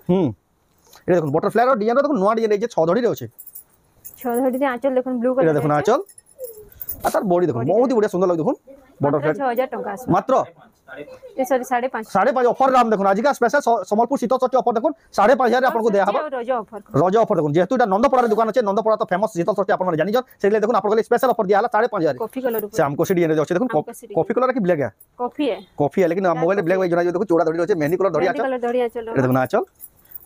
এটা দেখুন বটরফ্লাই র ডিজাইন দেখুন নয়া ডিজাইন এই যে 6 ধড়ি রে আছে 6 ধড়ি রে আঁচল দেখুন ব্লু কলর এটা দেখুন আঁচল আর তার বডি দেখুন বহুত বড়িয়া সুন্দর লাগে দেখুন বটরফ্লাই 6000 টাকা আসবে মাত্র সরি 5.5 5.5 অফার দাম দেখুন আজকে স্পেশাল সম্বলপুর শীতল ষষ্ঠী অফার দেখুন 5.5 রে আপনাকে দেয়া হবে রজ অফার দেখুন যেহেতু এটা নন্দপড়ার দোকান আছে নন্দপড়া তো ফেমাস শীতল ষষ্ঠী আপনারা জানি সেগুলো দেখুন আপনাকে স্পেশাল অফর दिया हला 5.5 रे कॉफी कलर से हमको सीडी एने जाচ্ছে দেখুন কফি কালার কি ব্ল্যাক है कॉफी है लेकिन मोबाइल ब्लैक वाइज जरा देखो चौड़ा धड़ी আছে मेहंदी कलर धड़ी আছে এটা দেখুন আঁচল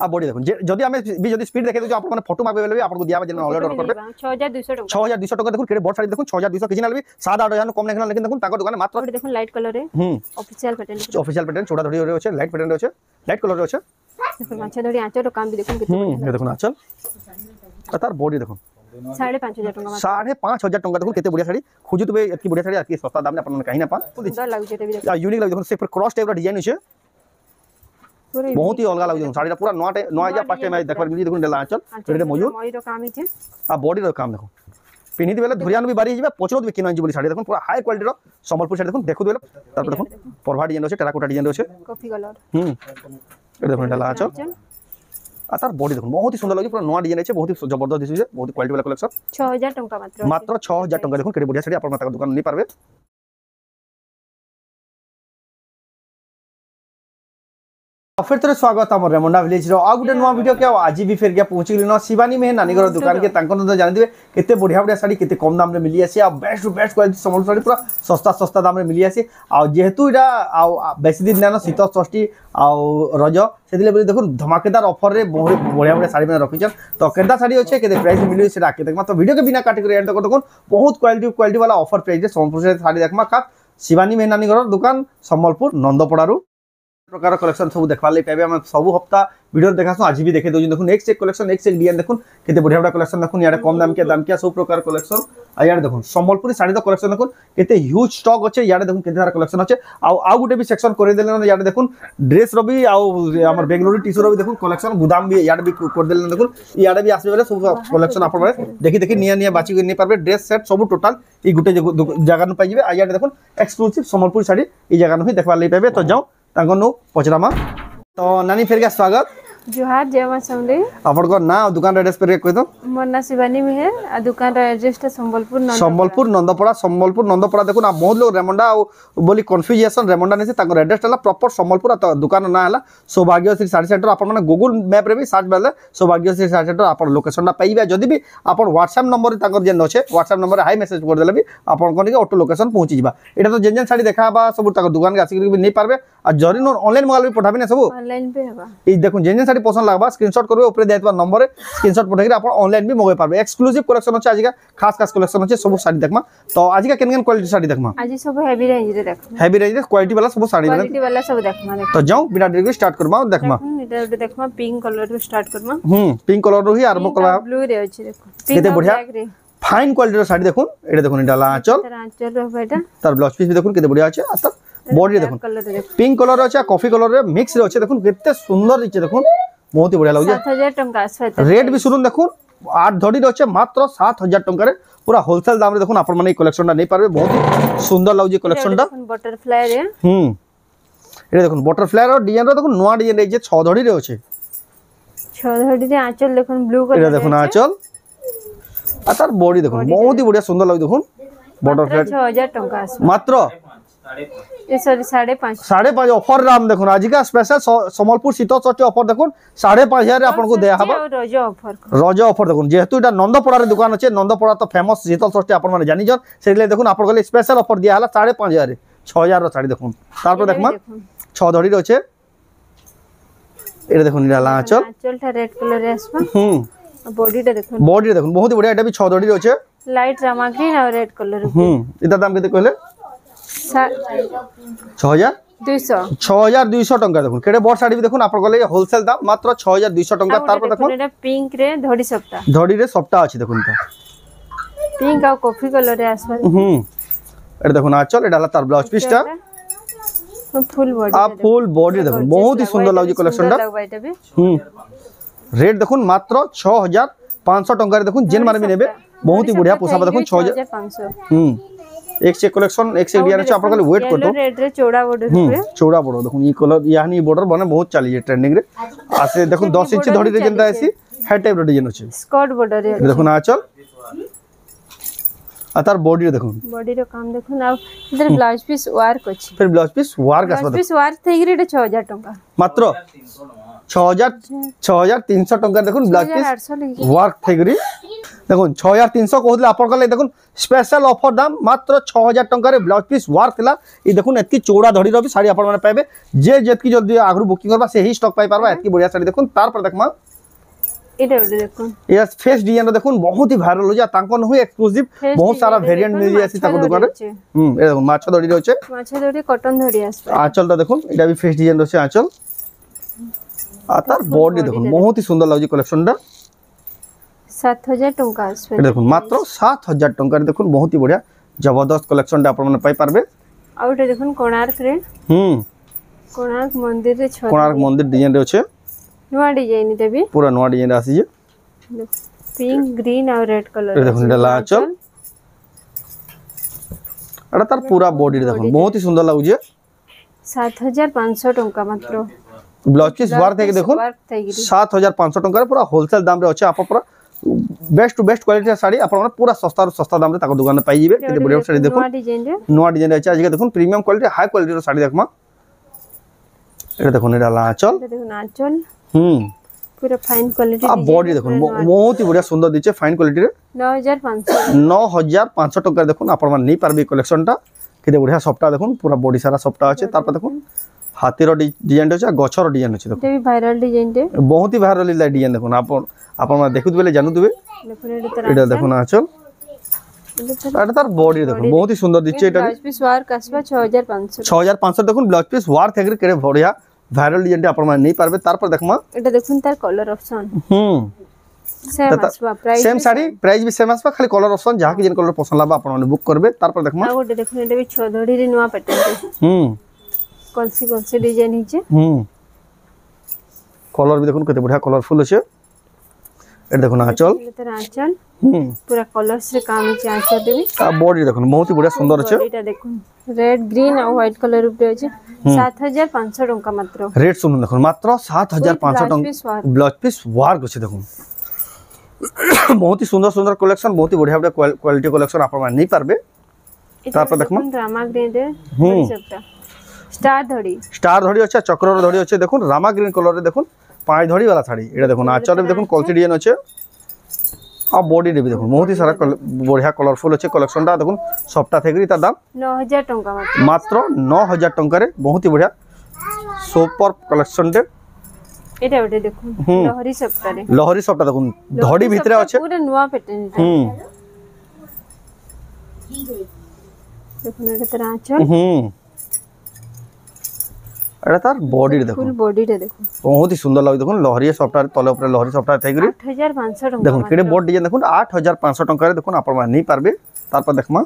आ बॉडी देखो যদি আমি যদি স্পিড দেখে দিও আপনারা ফটো মাগবে বলে আপনাকে দিয়া হবে যেন অর্ডার করবে 6200 টাকা দেখুন কেড়ে বড় শাড়ি দেখুন 6200 কিছু নালবি 7-8000 কম লেখা लेकिन দেখুন তাকর দোকানে মাত্র দেখুন লাইট কালার রে অফিশিয়াল প্যাটার্ন চৌড়া ধড়ি আছে লাইট প্যাটার্ন আছে লাইট কালার আছে দেখুন মাছা ধড়ি আঁচল কাম भी দেখুন कितने ये देखুন আঁচল আর তার বডি দেখুন 5500 টাকা 5500 টাকা দেখুন কেতে বড়িয়া শাড়ি খুঁজু তবে এতকি বড়িয়া শাড়ি আজকে সস্তা দামে আপনারা কাহিনা পান সুন্দর লাগছে এটা भी দেখুন ইউনিক লাগে দেখুন সে ক্রস টাইপ ডিজাইন আছে बहुत ही अलग लगे साड़ी पूरा नया फर्स्ट टाइम देखबार मिली देखुन डेला आंचल एटे मयूर मयूर काम हिचे आ बॉडी रो काम देखो पिनी बेले धुरियान भी बारी हिबे पचरो भी किना बोली साड़ी देखुन पूरा हाई क्वालिटी रो संबलपुर साड़ी देखुन देखु देले तापर देखुन परभा डिजाइन আছে টেরাকোটা ডিজাइन আছে कॉफी कलर एटे देखुन डेला आंचल आ तार बॉडी देखुन बहुत ही सुंदर लगे पूरा नया डिजाइन আছে बहुत ही जबरदस्त दिसुजे बहुत ही क्वालिटी वाला कलेक्शन 6000 টাকা मात्र 6000 টাকা देखुन केडे बढ़िया साड़ी आपन माता दुकान नहीं पारबे फिर तो स्वागत हम रेमुंडा विलेज रो आ गुटे नुवा वीडियो के आज भी फिर गया पहुंची गलिनो शिवानी में नानी घर दुकान के तांको तो जानि दिबे केते बढ़िया बढ़िया साड़ी केते कम दाम रे मिली आसी आ बेस्ट टू बेस्ट क्वालिटी समल साड़ी पूरा सस्ता दाम रे मिली आसी आ जेहेतु इडा आ बेसी दिन ना शीतल षष्ठी आ रज सेदिले बोली देखुन धमाकेदार ऑफर रे बहुत बढ़िया बढ़िया साड़ी में रखिछन तो केदा साड़ी होचे केते प्राइस मिली से राखे देखमा तो वीडियो के बिना काटी कर एंड तक देखुन बहुत क्वालिटी वाला ऑफर प्राइस रे संपूर्ण से साड़ी देखमा का शिवानी में नानी घर दुकान संबलपुर नंदपड़ारू प्रकार कलेक्शन सब देखवा ले पाबे हम सब हफ्ता वीडियो देखासु आज भी देखे दो देखुन नेक्स्ट एक कलेक्शन नेक्स्ट एक डिजाइन देखुन केते बढ़िया बढ़िया कलेक्शन देखुन याडे कम दाम के सब प्रकार कलेक्शन आ याडे देखुन संबलपुरी साड़ी तो कलेक्शन देखुन केते ह्यूज स्टॉक अछि याडे देखुन केते सारा कलेक्शन अछि आ गुटे भी सेक्शन कर देले याडे देखुन ड्रेस रो भी आ हमर बेंगलुरु टीशर्ट रो भी देखुन कलेक्शन गोदाम भी याडे भी कर देले देखुन याडे भी आसबे बेले सब कलेक्शन आपन देखि निया बाची के नहीं पारबे ड्रेस सेट सब टोटल ई गुटे जगह न पाइ जेबे आ याडे देखुन एक्सक्लूसिव संबलपुरी साड़ी ई जगह न ही देखवा ले पाबे तो जाओ तांगनो पचरामा तो नानी फिर का स्वागत जोहार जय मां समले अपन को ना दुकान एड्रेस पर कह दो मोर ना शिवानी में है आ दुकान रा एड्रेस ता संबलपुर नंदपड़ा देखो ना बहुत लोग रेमुंडा बोली कंफ्यूजन रेमुंडा ने से ताको एड्रेस ला प्रॉपर संबलपुर तो दुकान ना हला सौभाग्यश्री साड़ी सेंटर अपन माने गूगल मैप रे भी सर्च बेले सौभाग्यश्री साड़ी सेंटर अपन लोकेशन ना पाइबे जदी भी अपन व्हाट्सएप नंबर ताको जेन अछि व्हाट्सएप नंबर हाई मैसेज कर देले भी अपन कोन के ऑटो लोकेशन पहुंची जिबा एटा तो जेन साड़ी देखाबा सब ताको दुकान के आसी भी नहीं पारबे आ जरी ऑनलाइन मंगाल भी पठाबी ना सब ऑनलाइन पे हबा ई देखो जेन साड़ी पसंद लागबा स्क्रीनशॉट करबे ऊपर देतबा नंबर स्क्रीनशॉट पठाई अपन ऑनलाइन भी मंगाई पारबे एक्सक्लूसिव कलेक्शन अछि आज का खास कलेक्शन अछि सब साड़ी देखमा तो आज का केन क्वालिटी साड़ी देखमा आज सब हेवी रेंज रे देखमा हेवी रेंज रे क्वालिटी वाला सब साड़ी क्वालिटी वाला सब देखमा तो जाओ बिना देरी के स्टार्ट करबा देखमा इटा देखमा पिंक कलर रो स्टार्ट करमा पिंक कलर रो ही आरंभ करबा ब्लू रे अछि देखो केते बढ़िया फाइन क्वालिटी रो साड़ी देखुन एटा देखुन डाला आंचल रो बेटा तार ब्लाउज पीस भी देखुन केते बढ़िया अछि आ बॉडी देखुन पिंक कलर अछि कॉफी कलर रे मिक्स रे अछि देखुन केते सुंदर दिचे देखुन बहुत ही बढ़िया लागै 7000 टंका आसबे रेट भी सुनुन देखुन 8 धड़ी रे अछि मात्र 7000 टंका रे पूरा होलसेल दाम रे देखुन अपन माने कलेक्शन नहीं पारबे बहुत ही सुंदर लागै कलेक्शन दा बटरफ्लाई रे एटा देखुन बटरफ्लाई रो डिजाइन रो देखुन नया डिजाइन रे जे 6 धड़ी रे अछि 6 धड़ी रे आंचल देखुन ब्लू कलर एटा देखुन आंचल आ तार बॉडी देखुन बहुत ही बढ़िया सुंदर लागै देखुन बटरफ्लाई 6000 टंका आसबे मात्र ए सॉरी 5.5 ऑफर दाम देखुन आज का स्पेशल संबलपुर शीतल षष्ठी ऑफर देखुन 5.5 रे आपन को देया हबा रज ऑफर देखुन जेहेतु इटा नंदपड़ा रे दुकान अछि नंदपड़ा तो फेमस शीतल षष्ठी आपन माने जानि जन सेले देखुन आपन को स्पेशल ऑफर दिया हला 5.5 रे 6000 रो साड़ी देखुन तार पर देखमा 6 धड़ी रे अछि एटा देखुन डाला आंचल ता रेड कलर रे आसबा बॉडी देखुन बहुत बढ़िया एटा भी 6 धड़ी रे अछि लाइट रामा ग्रीन और रेड कलर इता दाम केते कहले 6200 टंका देखुन केडे बड़ साड़ी भी देखुन आपन गले होलसेल दाम मात्र 6200 टंका तार पर देखुन एटा पिंक रे धड़ी रे सप्ता अछि देखुन त पिंक आ कॉफी कलर रे आसबा एटा देखुन आंचल एटा तार ब्लाउज पीसटा फुल बॉडी देखुन बहुत ही सुंदर लागै कलेक्शन दा रेट देखुन मात्र 6500 टंका रे देखुन जेन माने भी नेबे बहुत ही बढ़िया पोसाबा देखुन 6500 एक से कलेक्शन एक से डिजाइन আছে आपण खाली वेट करतो रेड रे चौड़ा बॉर्डर रे चौड़ा बॉर्डर देखो ये कलर यानी बॉर्डर बने बहुत चली है ट्रेंडिंग रे आसे देखो 10 इंच धड़ी रे जेंता आसी हेड टाइप रो डिजाइन আছে स्कर्ट बॉर्डर रे देखो ना आचल आ तार बॉडी रे देखो बॉडी रो काम देखो ना इधर ब्लाउज पीस वर्क अछि फिर ब्लाउज पीस वर्क आसबा ब्लाउज पीस वर्क थई रे 6000 टका मात्र 6300 टका देखो ब्लाउज पीस 800 वर्क थेगरी देखो 6300 कहले आपण कले देखो स्पेशल ऑफर दाम मात्र 6000 टका रे ब्लाउज पीस वर्क थिला ई देखो एतकी चौड़ा धड़ी रो भी साड़ी आपण माने पाइबे जे जेतकी जल्दी आगु बुकिंग करबा से ही स्टॉक पाई परबा एतकी बढ़िया साड़ी देखो तार पर देखमा इधर देखो ये फेस डिजाइन रो देखो बहुत ही वायरल हो जा तांको न हुई एक्सक्लूसिव बहुत सारा वेरिएंट मिल जासी ताको दुकान रे ए देखो माछ धड़ी रो छे माछ धड़ी कॉटन धड़ी आसबा आंचल ता देखो एटा भी फेस डिजाइन रो छे आंचल आ तार बॉडी देखो बहुत ही सुंदर लागजी कलेक्शन टा 7000 टका आसबे देखो मात्र 7000 टका रे देखो बहुत ही बढ़िया जबरदस्त कलेक्शन टा आपण माने पाई पारबे आउटे देखो कोणार्क रे कोणार्क मंदिर रे छ कोणार्क मंदिर डिजाइन रे छे नवा डिजाइन देबी पूरा नवा डिजाइन आसी जे पिंक ग्रीन और रेड कलर ए देखो डला आंचल एटा तार पूरा बॉडी देखो बहुत ही सुंदर लागु जे 7500 टका मात्र ब्लाउज पीस वार थे देखो 7500 टका पूरा होलसेल दाम रे अछि आप पूरा best to best quality sari आप पूरा सस्ता रो सस्ता दाम रे ताको दुकान में पाई जिवे केते बढ़िया साड़ी देखो नवा डिजाइन अछि आज के देखो प्रीमियम क्वालिटी हाई क्वालिटी रो साड़ी देखमा एटा देखो नेडा आंचल देखो आंचल पूरा फाइन क्वालिटी आ बॉडी देखो बहुत ही बढ़िया सुंदर दिचे फाइन क्वालिटी रे 9500 टका देखो आपण मान नहीं पारबे कलेक्शन टा केते बढ़िया सॉफ्टा देखो पूरा बॉडी सारा सॉफ्टा अछि तार पर देखो हाथी रो डिजाइन अछि गछर डिजाइन अछि देखो ये भी वायरल डिजाइन दे बहुत ही वायरल डिजाइन देखो आपण मान देखुत बेले जानू दिबे एटा देखो ना आंचल एटा तार बॉडी देखो बहुत ही सुंदर दिचे एटा ब्लाउज पीस वर्क आसबा 6500 देखो ब्लाउज पीस वर्क थेगरे केरे बढ़िया वायरल डिजाइन आपण मान नहीं पारबे तार पर देखमा एटा देखुन तार कलर ऑप्शन सेम आसबा प्राइस सेम साड़ी प्राइस भी सेम आसबा खाली कलर ऑप्शन जहा के जेन कलर पसंद लाबा आपण माने बुक करबे तार पर देखमा आ गोटे देखुन एटा भी छ धड़ी रे नवा पैटर्न कौन सी डिजाइन हिचे कलर भी देखो केते बढ़िया कलरफुल अछि ए देखो ना आंचल तेरा आंचल पूरा कलर्स रे काम हिचे आंचल देबी आ बॉडी देखो बहुत ही बढ़िया सुंदर अछि एटा देखो रेड ग्रीन और व्हाइट कलर ऊपर अछि 7500 टका मात्र रेट सुन देखो मात्र 7500 टका ब्लाउज पीस वर्क अछि देखो बहुत ही सुंदर सुंदर कलेक्शन बहुत ही बढ़िया बढ़िया क्वालिटी कलेक्शन आप नहीं पारबे तार पर देखमा रामा ग्रीन रे सबटा स्टार धड़ी अच्छा चक्र रो धड़ी अच्छे देखो रामा ग्रीन कलर रे देखो 5 धड़ी वाला साड़ी एटा देखो आंचल रे देखो क्वालिटी डिजाइन अच्छे आ बॉडी रे भी देखो बहुत ही सारा बढ़िया कलरफुल अच्छे कलेक्शन टा देखो सबटा थेगरी ता दाम 9000 टका मात्र 9000 टका रे बहुत ही बढ़िया सुपर कलेक्शन टे एटा ओटे देखो लहरी सबटा देखो धड़ी भितरे अच्छे पूरा नवा पैटर्न देखो एटा तेरा आंचल एटा तार बॉडी रे देखो फुल बॉडी रे देखो बहुत ही सुंदर लाग देखो लहरी सॉफ्टवेयर तले ऊपर लहरी सॉफ्टवेयर थेगरी 8500 टका देखो केडे बोर्ड डिजाइन देखो 8500 टका रे देखो आपण मान नहीं पारबे तार पर देखमा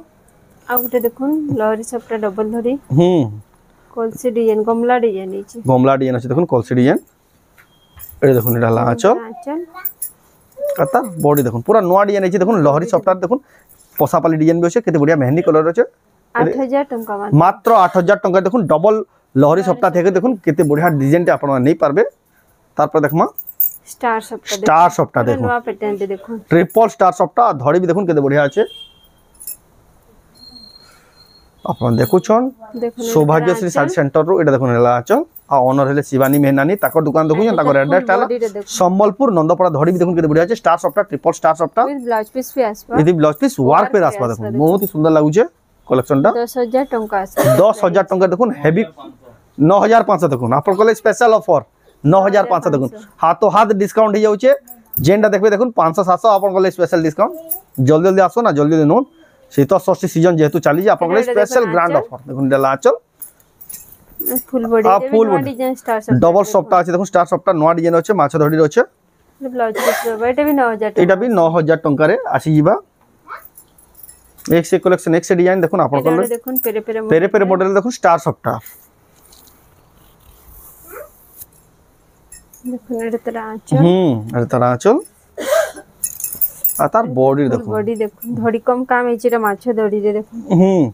आ गोटे देखो लहरी सॉफ्टवेयर डबल धरी कलसी डिजाइन गमला डिजाइन अछि देखो कलसी डिजाइन ए देखो नेडा आंचल कता बॉडी देखो पूरा नवा डिजाइन अछि देखो लहरी सॉफ्टवेयर देखो पसापाली डिजाइन भी अछि केते बढ़िया मेहंदी कलर अछि 8000 टका मात्र 8000 टका देखो डबल लहरी सप्ताह थे देखो केते बढ़िया डिजाइन आपण नहीं पारबे तार पर देखमा स्टार सप्ताह देखो नवा पैटर्न दे देखो ट्रिपल स्टार सप्ताह धड़ी भी देखो केते बढ़िया अछि आपण देखो छन सौभाग्यश्री साड़ी सेंटर रो एटा देखो नेला आचल आ ओनर हेले शिवानी मेहनानी ताको दुकान देखो ताको एड्रेस टाला संबलपुर नंदपड़ा धड़ी भी देखो केते बढ़िया अछि स्टार सप्ताह ट्रिपल स्टार सप्ताह विद ब्लाउज पीस भी आसबा यदि ब्लाउज पीस वर्क पे आसबा देखो बहुत ही सुंदर लागु छे कलेक्शन टा 10000 टका 10000 टका देखो हेवी 9500 देखो आपण कहले स्पेशल ऑफर 9500 देखो हाथो हाथ डिस्काउंट हो जाउछे जेंडा देखबे देखो 500 700 आपण कहले स्पेशल डिस्काउंट जल्दी जल्दी आसो ना जल्दी जल्दी नो शीतल षष्ठी सीजन जेहेतु चली जे आपण कहले स्पेशल ग्रैंड ऑफर देखो डेला आचल फुल बॉडी डिजाइन स्टार सब डबल सॉफ्ट আছে देखो स्टार सॉफ्ट नवा डिजाइन আছে माछ धड़ी रे আছে ब्लाउज पीस एटा भी 9000 एटा भी 9000 टका रे आसी जीवा एक से कलेक्शन एक से डिजाइन देखो ना आपण कहले देखो पेरे पेरे मॉडल देखो स्टार सॉफ्ट देखो एटा तेरा आंचल एटा तेरा आंचल आ तार बॉडी देखो धड़ी कम काम है जेटा माछ धड़ी रे देखो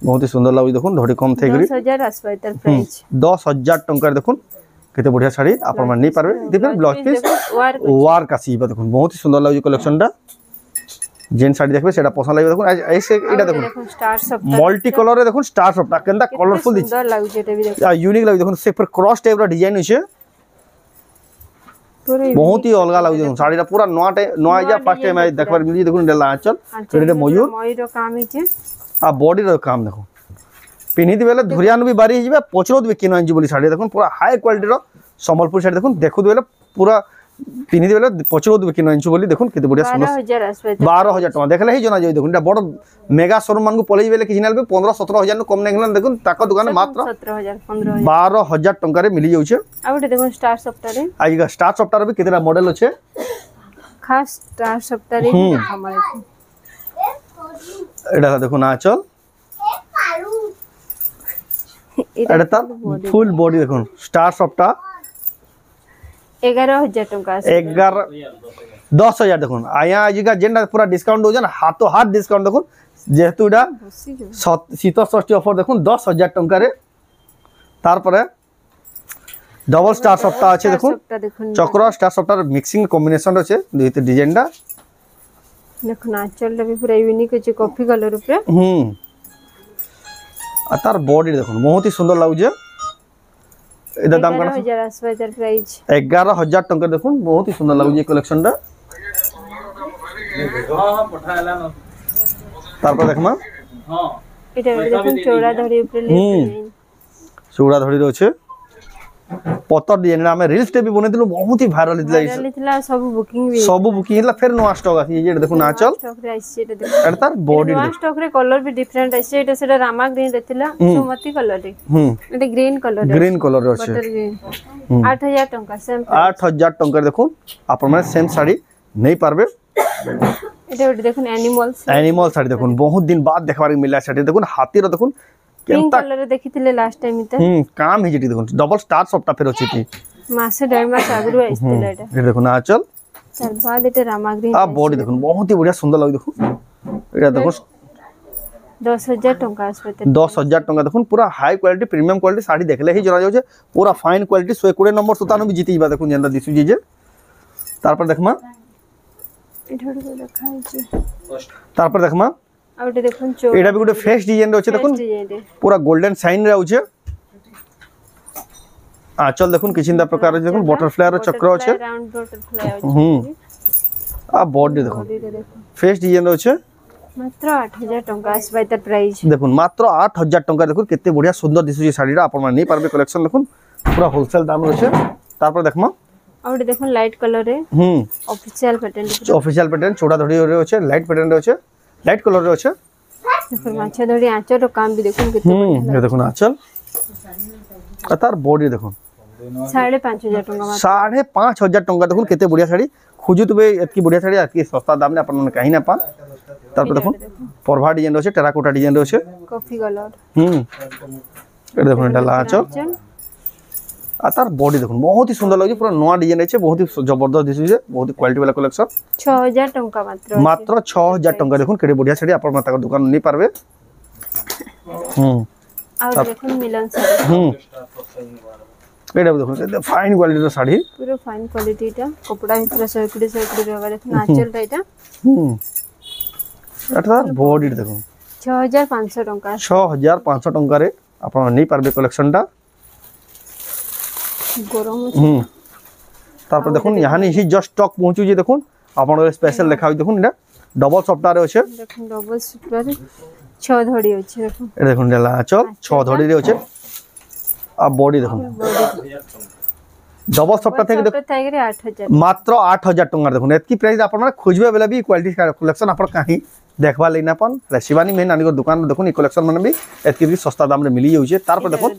बहुत ही सुंदर लागु देखुन धड़ी कम थे 10,000 आसपास तर प्राइस 10,000 टंका देखुन केते बढ़िया साड़ी आपण मन नहीं पारबे देखिन ब्लाउज पीस वार का सीबा देखुन बहुत ही सुंदर लागु कलेक्शन टा जेन साड़ी देखबे सेटा पसंद लागबे देखुन ऐसे एटा देखुन स्टार सब मल्टी कलर रे देखुन स्टार सबटा केनदा कलरफुल दिस सुंदर लागु जेते भी देखो या यूनिक लागु देखुन से पर क्रॉस टाइप रा डिजाइन होछे पूरे बहुत ही अलग लागु देखुन साड़ी रा पूरा नवा या फर्स्ट टाइम आई देखबार मिली देखुन डेला आंचल सेटे मयूर काम हिचे आ बॉडी रो काम देखो पिन्ही बेले धुरियान भी बारी हिजबे पचरो भी किन आंजी बोली साड़ी देखुन पूरा हाई क्वालिटी रो संबलपुर साड़ी देखुन देखु बेले पूरा पिन्ही बेले पचरो भी किन आंजी बोली देखुन केते बढ़िया सुंदर 12,000 आसपास 12,000 टका देखले ही जना जाई देखुन एटा बड़ मेगा शोरूम मान को पलई बेले किछ नालबे 15-17,000 कम नेगलन देखुन ताको दुकान मात्र 17,000 15,000 12,000 टका रे मिली जाउछे आ उठे देखो स्टार सप्ताह रे आइगा स्टार सॉफ्टवेयर भी केतेरा मॉडल अछि खास स्टार सप्ताह रे हमारे एटा देखुन आचल एटा ता फुल बॉडी देखुन स्टार सॉफ्टवेयर 11,000 टका 10,000 देखुन आया आजिका जेंडा पूरा डिस्काउंट हो जन हाथो हाथ डिस्काउंट देखुन जेहेतु एटा शीत षष्ठी ऑफर देखुन 10,000 टका रे तार परे डबल स्टार सप्ताह আছে দেখুন চক্র স্টার সফটওয়্যার মিক্সিং কম্বিনেশন আছে দুইতে ডিজাইনটা দেখুন আঁচলটা भी पूरा यूनिक আছে কফি কালার উপরে আর তার বডি দেখুন বহুত হি সুন্দর লাগুছে এটা দাম কত 11,000 आसपास प्राइस 11,000 টাকা দেখুন বহুত হি সুন্দর লাগুছে এই কালেকশনটা তারপর দেখমা এটা দেখুন চৌড়া ধরি উপরে চৌড়া ধরি রয়েছে पत्थर डिजाइन में रील्स टे भी बने दिलो बहुत ही वायरल हितला सब बुकिंग हितला फिर नो स्टॉक आसी ये देखो नाचल स्टॉक रे आसी एटा देखो एटा तार बॉडी स्टॉक रे कलर भी डिफरेंट आसी एटा सेटा रामा ग्रीन रहतिला सुमति कलर रे एटा ग्रीन कलर रे अछि 8,000 टका सेम 8,000 टका देखो आपन माने सेम साड़ी नहीं पारबे एटा देखो एनिमल साड़ी देखो बहुत दिन बाद देखबार मिला साड़ी देखो हाथी रो देखो पिंक कलर रे देखिथिले लास्ट टाइम इते काम हे जेटी देखो डबल स्टार सॉफ्टवेयर फेर अछि की मासे डेढ़ मास आगरु आइथिले एटा ये देखो ना चल सर बाद एटा रामा ग्रीन आ बॉडी देखो बहुत ही बढ़िया सुंदर लाग देखो एटा देखो 10,000 टका आसपास 10,000 टका देखो पूरा high quality premium quality sari देखले ही जना जाउछे पूरा फाइन क्वालिटी 120 नंबर सुतानो भी जीतीबा देखो जेंदा दिसु जे तार पर देखमा एटा देखाइ छै तार पर देखमा आउटे देखुन चो एटा भी गुटे फेस डिजाइन रे अछि देखुन पूरा गोल्डन साइन रे आउछे चल देखुन किछिंदा प्रकार रे देखुन बटरफ्लाई रो चक्र अछि राउंड बटरफ्लाई अछि आ बॉडी देखुन फेस डिजाइन रे अछि मात्र 8,000 टका आसबाय त प्राइस देखुन मात्र 8,000 टका देखुन केते बढ़िया सुंदर दिसु जे साड़ी रा आपन माने नै पारबे कलेक्शन देखुन पूरा होलसेल दाम रे अछि तार पर देखमा आउटे देखुन लाइट कलर रे ऑफिशियल पैटर्न चौड़ा धड़ी रे अछि लाइट पैटर्न रे अछि लाइट कलर रे अछि देखो माछा धड़ी आंचल रो काम भी देखुन केते बढ़िया ये देखुन आंचल कतार बॉडी देखुन 5,500 टका 5,500 टका देखुन केते बढ़िया साड़ी खोजुतबे एतकी बढ़िया साड़ी एतकी सस्ता दाम ने अपन मन कहीं ना पा तार पर देखुन परभा डिजाइन रे अछि टेराकोटा डिजाइन रे अछि कॉफी कलर ये देखुन एटा आंचल आ तार बॉडी देखुन बहुत ही सुंदर लागे पूरा नवा डिजाइन अछि बहुत ही जबरदस्त दिसु जे बहुत ही क्वालिटी वाला कलेक्शन 6,000 टका मात्र 6,000 टका देखुन केडे बढ़िया साड़ी अपन माता दुकान नहीं पारबे आ देखुन मिलन साड़ी एटा देखुन केते फाइन क्वालिटी रो साड़ी पूरा फाइन क्वालिटी टा कपड़ा हितरा 100 रहबा देखुन आंचल टा एटा एटा बॉडी देखुन 6,500 टका 6,500 टका रे अपन नहीं पारबे कलेक्शन टा गरम तारपर देखुन यहाँ नहीं जस्ट स्टॉक पहुंचू जे देखुन आपन स्पेशल देखाउ देखुन एटा डबल सॉफ्टवेयर अछि देखुन डबल सॉफ्टवेयर 6 धड़ी अछि देखुन ए देखुन डेला चल 6 धड़ी रे अछि आ बॉडी देखुन डबल सॉफ्टवेयर थे देखो 8,000 मात्र 8,000 टका देखुन एतकी प्राइस आपन माने खोजबे बेला भी क्वालिटी कलेक्शन आपन काहे देखबा लेना अपन शिवानी में नानी दुकान में देखुन ई कलेक्शन माने भी एतकी भी सस्ता दाम रे मिली जाउछे तार पर देखुन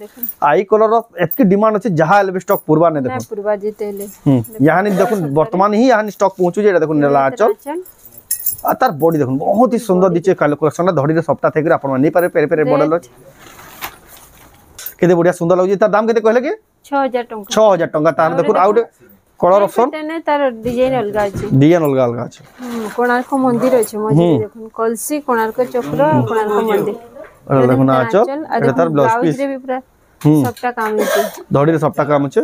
आई कलर एतकी डिमांड अछि जहा एलबे स्टॉक पूर्वा ने देखुन पूर्वा जीतेले यहां नहीं देखुन वर्तमान ही यहां स्टॉक पहुंचू जे देखुन नेला चल आ तार बॉडी देखुन बहुत ही सुंदर दिचे कलेक्शन धड़ी रे सप्ताह थेक आपन नहीं पारे पेरे पेरे मॉडल केते बढ़िया सुंदर लागै तार दाम केते कहले के 6,000 टका 6,000 टका तार देखुन आउट कलर ऑप्शन ने तार डिजाइन अलगा अछि डिजाइन अलगा अछि कोणार्क मंदिर अछि मजे देखुन कलसी कोणार्क चक्र कोणार्क मंदिर एटा देखुन आचल एटा तार ब्लाउज पीस रे भी पूरा सबटा काम होचे धड़ी रे सबटा काम छै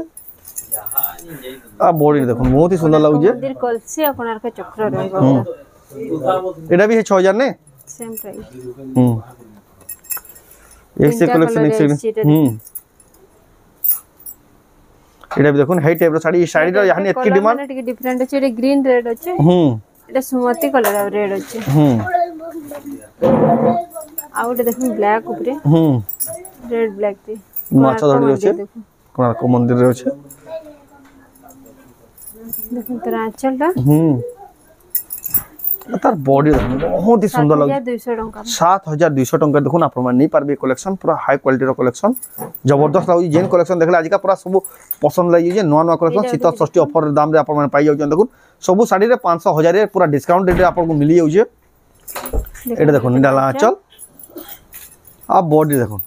आ बॉडी देखुन बहुत ही सुंदर लागु जे मंदिर कलसी अपनार के चक्र रहबो एटा भी है 6000 ने सेम प्राइस एक से कलेक्शन एक से एटा भी देखुन हाई टाइप रो साड़ी साड़ी रो यानी एतकी डिमांड माने डिफरेंट अछि रे ग्रीन रेड अछि एटा सुमती कलर और रेड अछि आउट देखुन ब्लैक ऊपर रेड ब्लैक थी माछा धड़ी अछि कोणार्क मंदिर रे अछि देखुन तोरा आंचलटा तार बॉडी बहुत ही सुंदर लाग 7200 टका 7200 टका देखुन आप मान नहीं पारबे कलेक्शन पूरा हाई क्वालिटी रो कलेक्शन जबरदस्त लाग जेन कलेक्शन देखला आज का पूरा सब पसंद लागि जे नवा नवा कलेक्शन शीतल षष्ठी ऑफर दाम रे आप मान पाई जाउ देखुन सब साड़ी रे 500 1000 रे पूरा डिस्काउंट रेट रे आपन को मिली जाउ जे एटा देखुन डाला आंचल आ बॉडी देखुन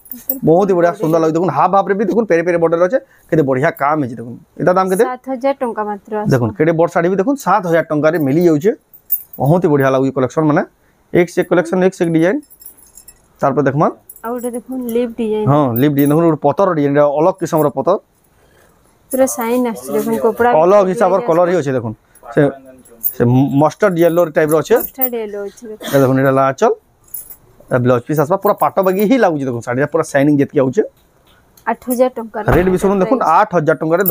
बहुत ही बढ़िया सुंदर लाग देखुन हाफ हाफ रे भी देखुन पेरे पेरे बॉर्डर अछि केते बढ़िया काम है देखुन एटा दाम केते 7000 टका मात्र देखुन केते बड़ साड़ी भी देखुन 7000 टका रे मिली जाउ छे बहुत ही बढ़िया लागु कलेक्शन माने एक से कलेक्शन एक से डिजाइन तार पर देखमा आउट देखुन लिप डिजाइन हां लिप डिजाइन देखुन पतर डिजाइन अलग किस्म रो पतर पूरा साइन आछ देखुन कपड़ा अलग हिसाब रो कलर ही अछि देखुन से मस्टर्ड येलो टाइप रो अछि मस्टर्ड येलो अछि देखुन एटा लाचल ब्लाउज पीस आसबा पूरा पाटो बागी ही लागु देखुन साड़ी पूरा शाइनिंग जेतकी आउछ 8000 टका रेट भी सुन देखुन 8000 टका रे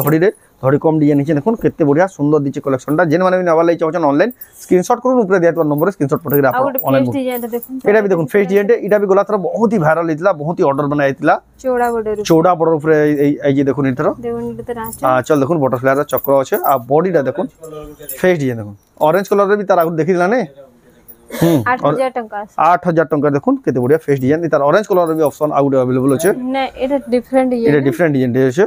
धड़ी कम डिजाइन हिचे देखुन केते बढ़िया सुंदर दिचे कलेक्शनटा जेन माने भी नवा लई चाहछन ऑनलाइन स्क्रीनशॉट करून ऊपर दिया तो नंबर स्क्रीनशॉट पठे आप ऑनलाइन डिजाइन देखुन एटा भी देखुन फेस डिजाइन एटा भी गला थरा बहुत ही वायरल हितला बहुत ही ऑर्डर बनाइतला चौड़ा बॉर्डर ऊपर आई जे देखुन इथरो देखुन इते रांच चल देखुन बटरफ्लाई रा चक्र अछि आ बॉडीटा देखुन फेस डिजाइन देखुन ऑरेंज कलर रे भी तार आगु देखिला ने 8000 टका 8000 टका देखुन केते बढ़िया फेस डिजाइन तार ऑरेंज कलर रे भी ऑप्शन आगु अवेलेबल अछि नै एटा डिफरेंट डिजाइन अछि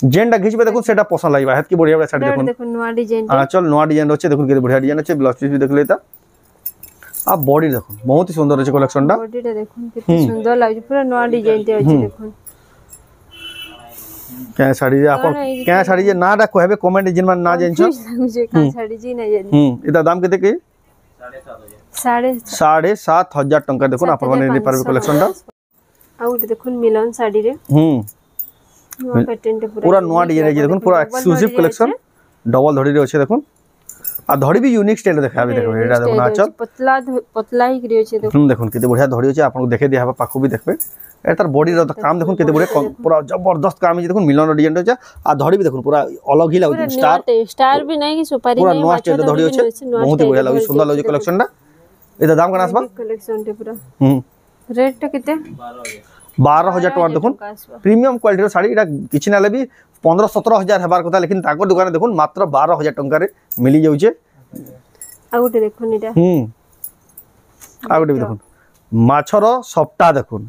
जेंडा घिचबे देखुन सेटा पसंद लागिबा हेत की बढ़िया बढ़िया साड़ी देखुन नवा डिजाइन चल नवा डिजाइन अछि देखुन केते बढ़िया डिजाइन अछि ब्लाउज पीस भी देख लेता आ बॉडी देखुन बहुत ही सुंदर अछि कलेक्शनटा बॉडीटा देखुन केते सुंदर लागी पूरा नवा डिजाइन ते अछि देखुन क्या साड़ी अपन क्या साड़ी जे नाडा कहबे कमेंट जिन मान ना जाइन छ मुझे का साड़ी जी नै जानी एटा दाम केते की 7500 टका देखुन आप माने नै पारबे कलेक्शनटा आउट देखुन मिलन साड़ी रे नवा पैटर्न पूरा नवा डिजाइन है देखुन पूरा एक्सक्लूसिव कलेक्शन डबल धड़ी रे अछि देखुन आ धड़ी भी यूनिक स्टाइल देखाबे देखो एटा देखुन आचल पतला ही करियो छै देखुन केते बढ़िया धड़ी अछि आपन को देखे दिया पाखु भी देखबे एतार बॉडी रो काम देखुन केते बढ़िया पूरा जबरदस्त काम है देखुन मिलन डिजाइन अछि आ धड़ी भी देखुन पूरा अलग ही लागु स्टार भी नहीं कि सुपारी पूरा नवा स्टाइल धड़ी अछि बहुत ही बढ़िया लागु सुंदर लागु कलेक्शनटा एटा दाम कना आसबा कलेक्शन ते पूरा रेट टा केते 12000 टका देखुन प्रीमियम क्वालिटी रो साड़ी एटा किछि नाले भी 15-17 हेबार कथा लेकिन ताको दुकान देखुन मात्र 12000 टका रे मिली जाउ छे आउट देखुन एटा आउट भी देखुन माछरो सप्ता देखुन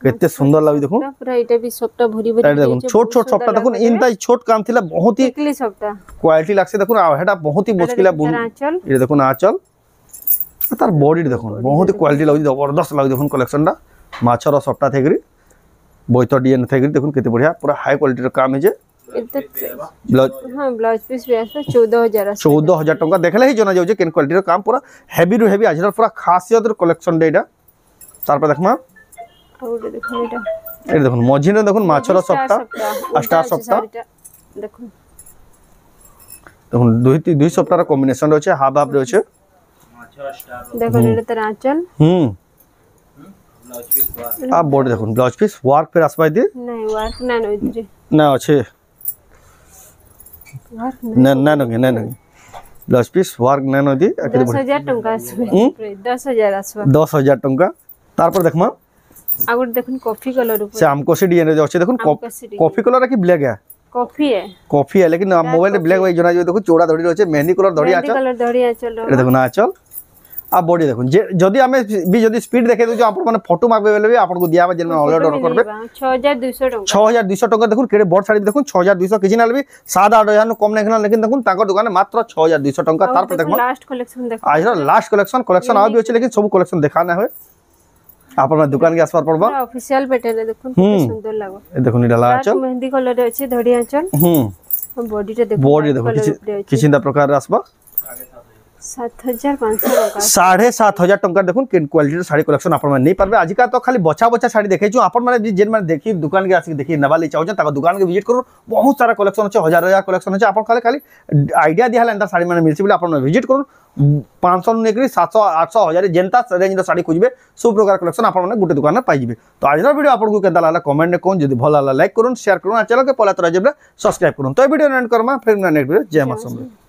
केते सुंदर लागि देखुन पूरा एटा भी सप्ता भरी भरी देखुन छोट छोट सप्ता देखुन इनता छोट काम थिला बहुत ही टिकली सप्ता क्वालिटी लागसे देखुन आ हेटा बहुत ही मुश्किल है ये देखुन आचल तार बॉडी देखुन बहुत ही क्वालिटी लागि जबरदस्त लागि देखुन कलेक्शनटा माछर सप्ता थेगरी बोइतो डिजाइन थेगरी देखुन केते बढ़िया पूरा हाई क्वालिटी रो काम है जे ब्लाउज हां ब्लाउज पीस भी आसे 14000 टका देखले ही जना जाउ जे केन क्वालिटी रो काम पूरा हेवी रो हेवी आजर पूरा खासियत रो कलेक्शन डेटा तार पर देखमा और देखुन एटा ए देखुन मझिने देखुन माछर सप्ता स्टार सप्ता देखुन देखुन दुई सप्ताह रो कॉम्बिनेशन रो छे हाफ हाफ रो छे देखुन एटा तर आंचल आ बॉडी देखुन ब्लाउज पीस वर्क फिर आसबाई दे नहीं वर्क ना नइतरे ना अच्छे वर्क ना ना नगे ब्लाउज पीस वर्क ना नदी 10000 टका आसबे 10000 आसबा 10000 टका तार पर देखमा आगुड देखुन कॉफी कलर ऊपर से हमको सी डिजाइन रे अछि देखुन कॉफी कलर है कि ब्लैक है कॉफी है लेकिन मोबाइल में ब्लैक वाइट जना जो देखो चौड़ा धड़ी रहছে मेहंदी कलर धड़ी आचल ए देखो ना आचल आ बॉडी देखो जदी हमें भी जदी स्पीड देखे दो आपण माने फोटो मागबे बेले भी आपण को दियाबा जेन ऑर्डर करबे 6200 टका 6200 टका देखो केडे बड़ साड़ी देखो 6200 किछि नाल भी 7-8000 कम नै खना लेकिन देखो ताको दुकान मात्र 6200 टका तार पर देखो लास्ट कलेक्शन देखो आज लास्ट कलेक्शन आ भी अछि लेकिन सब कलेक्शन देखाना है आपण दुकान के आसपास पड़बा ऑफिशियल पैटर्न देखो कितना सुंदर लागो देखो निडला आचल मेहंदी कलर रे अछि धड़ी आचल बॉडी टा देखो बॉडी देखो किछि किछिंदा प्रकार रे आसबा 7500 टका 7500 टंका देखुन केन क्वालिटी साड़ी कलेक्शन आपण माने नहीं पारबे आजिका तो खाली बचा बचा साड़ी देखे छु आपण माने जेन माने देखि दुकान के आसी देखि नबाली चाहो ताका दुकान के विजिट करू बहुत सारा कलेक्शन अछि हजार हजार कलेक्शन अछि आपण खाली खाली आईडिया दिया हला साड़ी माने मिलसी बोले आपण विजिट करू 500 नेकरी 700 800 1000 जेंता रेंज रो साड़ी खोजबे सब प्रकार कलेक्शन आपण माने गुटे दुकान में पाई जिबे तो आज वीडियो आपण को केदा लागला कमेंट में कोन जदी भल लागला लाइक करूँ शेयर करूँ चैनल के पहला तो सब्सक्राइब करूँ तो वीडियो एंड करमा फिर नेक्स्ट वीडियो जय मां